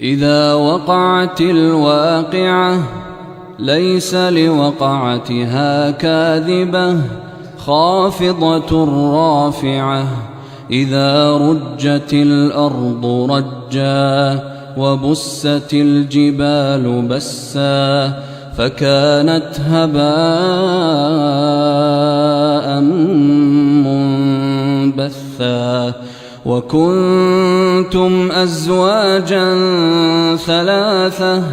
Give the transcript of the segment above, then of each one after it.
إذا وقعت الواقعة ليس لوقعتها كاذبة خافضة رافعة إذا رجت الأرض رجا وبست الجبال بسا فكانت هباء منبثا وكنتم أزواجا ثلاثة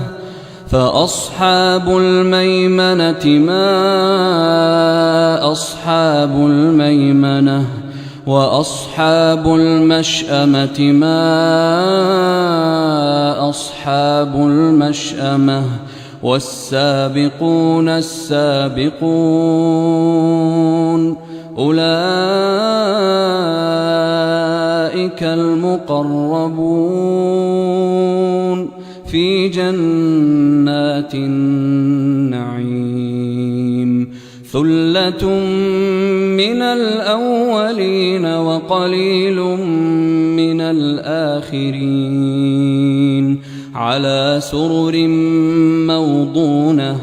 فأصحاب الميمنة ما أصحاب الميمنة وأصحاب المشأمة ما أصحاب المشأمة والسابقون السابقون أولئك المقربون في جنات النعيم ثلة من الأولين وقليل من الآخرين على سرر موضونة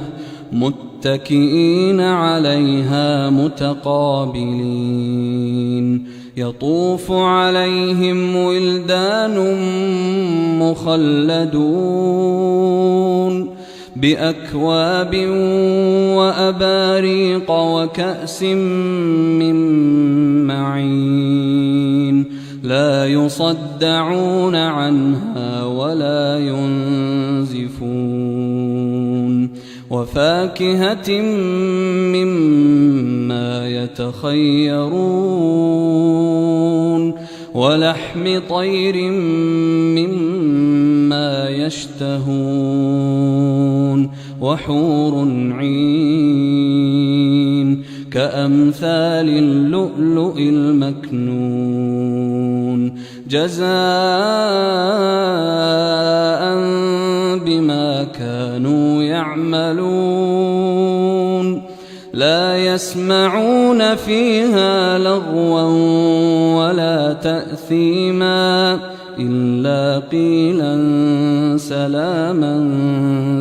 متكئين عليها متقابلين يطوف عليهم ولدان مخلدون بأكواب وأباريق وكأس من معين لا يصدعون عنها ولا ينزفون وفاكهة مما يتخيرون ولحم طير مما يشتهون وحور عين كأمثال اللؤلؤ المكنون جزاء بما كانوا يعملون لا يسمعون فيها لغوا ولا تأثيما إلا قيلا سلاما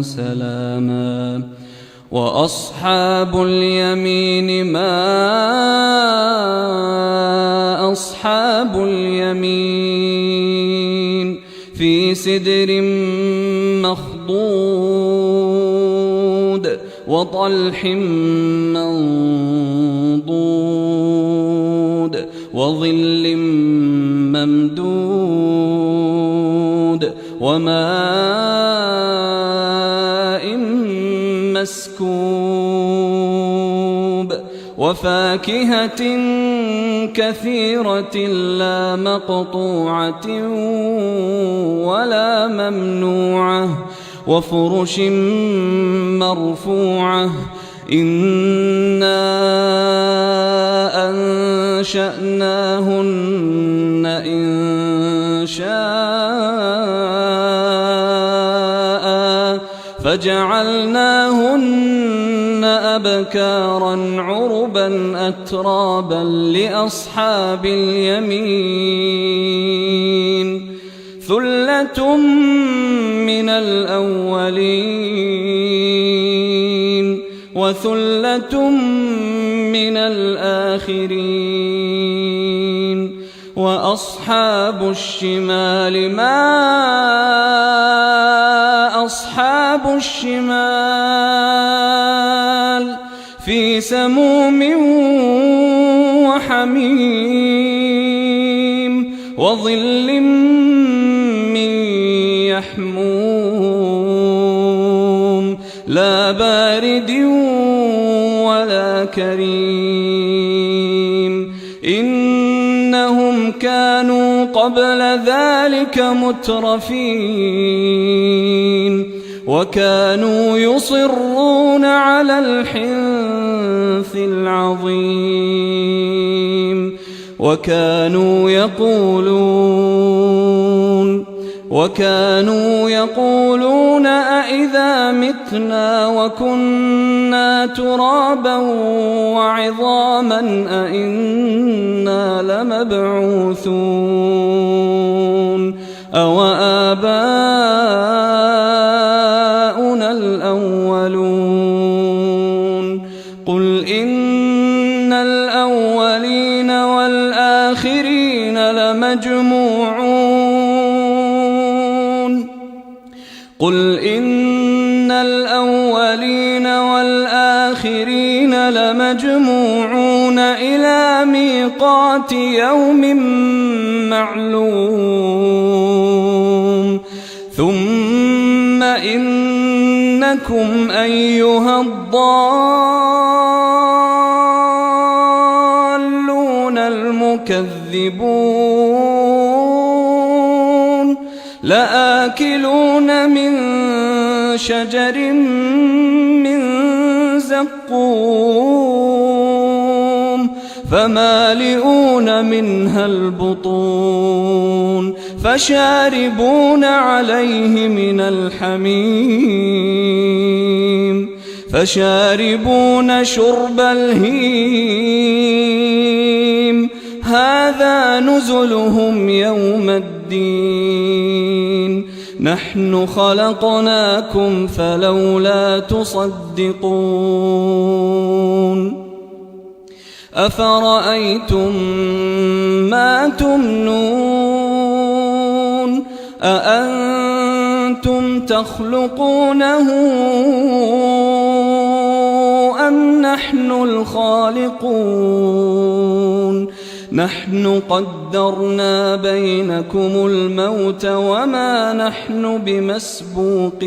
سلاما وأصحاب اليمين ما أصحاب اليمين في سدر مخضود وطلح منضود وظل ممدود وماء مسكوب وفاكهة كثيرة لا مقطوعة ولا ممنوعة وفرش مرفوعة إنا أنشأناهن إنشاء فجعلناهن أبكارا عربا أترابا لأصحاب اليمين ثلة من الأولين وثلة من الآخرين وأصحاب الشمال ما أصحاب الشمال في سموم وحميم وظل من يحموم لا بارد ولا كريم إنهم كانوا قبل ذلك مترفين وكانوا يصرون على الحنث العظيم وكانوا يقولون أإذا متنا وكنا ترابا وعظاما أإنا لمبعوثون أوآباؤنا الأولون قل إن الأولين والآخرين لمجموعون إلى ميقات يوم معلوم ثم إنكم أيها الضالون المكذبون لآكلون من شجر من زقوم فمالئون منها البطون فشاربون عليه من الحميم فشاربون شرب الهيم هذا نزلهم يوم الدين نحن خلقناكم فلولا تصدقون أفرأيتم ما تمنون أأنتم تخلقونه أم نحن الخالقون نحن قدرنا بينكم الموت وما نحن بمسبوقين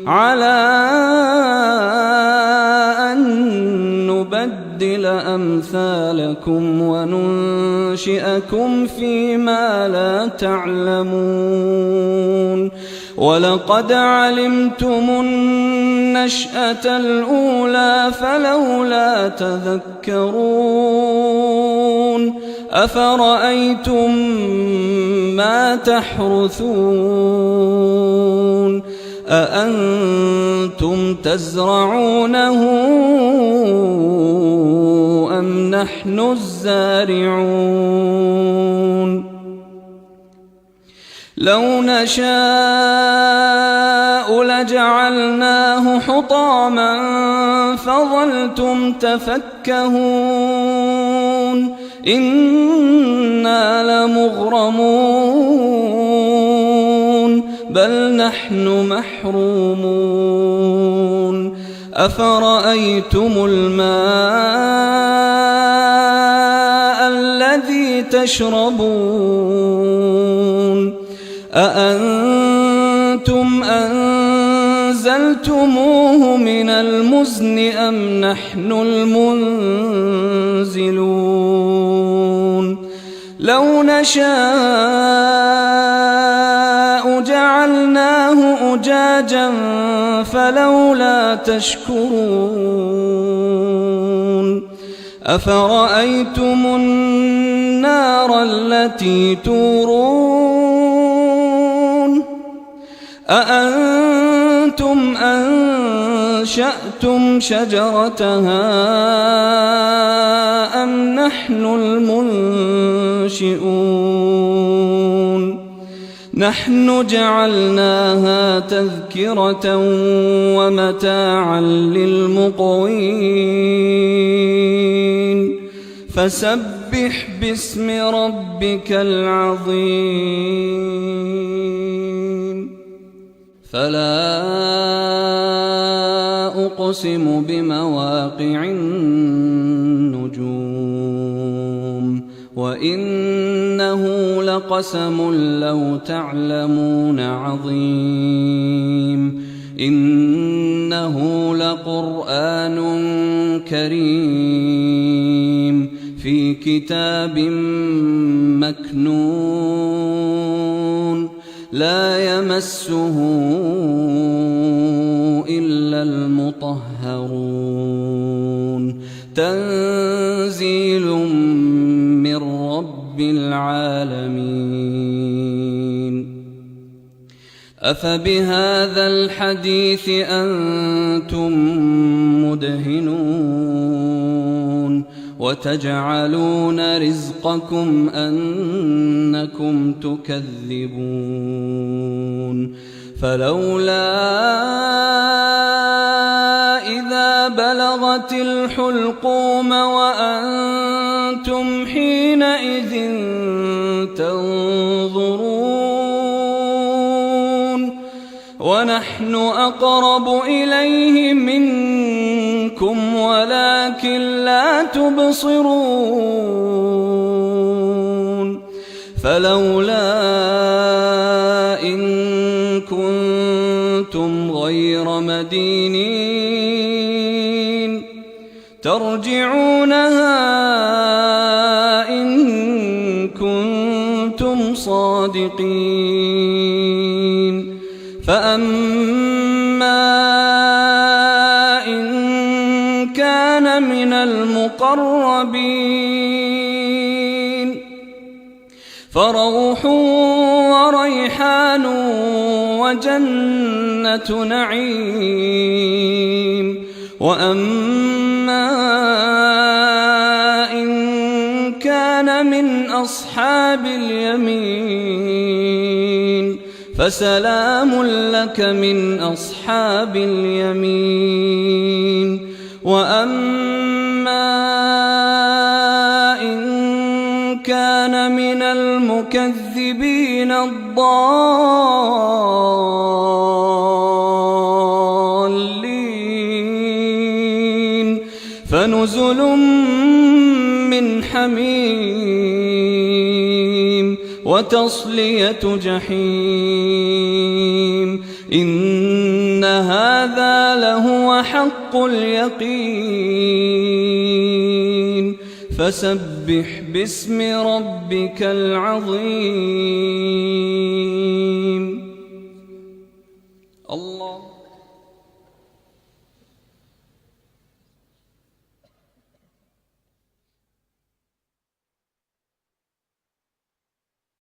على أن نبدل أمثالكم وننشئكم فيما لا تعلمون ولقد علمتم النشأة الأولى فلولا تذكرون أفرأيتم ما تحرثون أأنتم تزرعونه أم نحن الزارعون لو نشاء لجعلناه حطاما فظلتم تفكهون إنا لمغرمون بل نحن محرومون أفرأيتم الماء الذي تشربون أأنتم أنزلتموه من المزن أم نحن المنزلون لو نشاء جعلناه أجاجا فلولا تشكرون أفرأيتم النار التي تورون أأنتم أنشأتم شجرتها أم نحن المنشئون نحن جعلناها تذكرة ومتاعا للمقوين فسبح باسم ربك العظيم فلا أقسم بمواقع النجوم وإنه لقسم لو تعلمون عظيم إنه لقرآن كريم في كتاب مكنون لا يمسه إلا المطهرون تنزيل من رب العالمين أفبهذا الحديث أنتم مدهنون وتجعلون رزقكم أنكم تكذبون فلولا إذا بلغت الحلقوم وأنتم حينئذ تنظرون ونحن أقرب إليه منكم ولكن لا تبصرون فلولا إن كنتم غير مدينين ترجعونها إن كنتم صادقين فأما إن كان من المقربين فروح وريحان وجنة نعيم وأما إن كان من أصحاب اليمين فسلام لك من أصحاب اليمين وأما إن كان من المكذبين الضالين فنزل من حميم وتصلية جحيم إن هذا لهو حق اليقين فسبح باسم ربك العظيم الله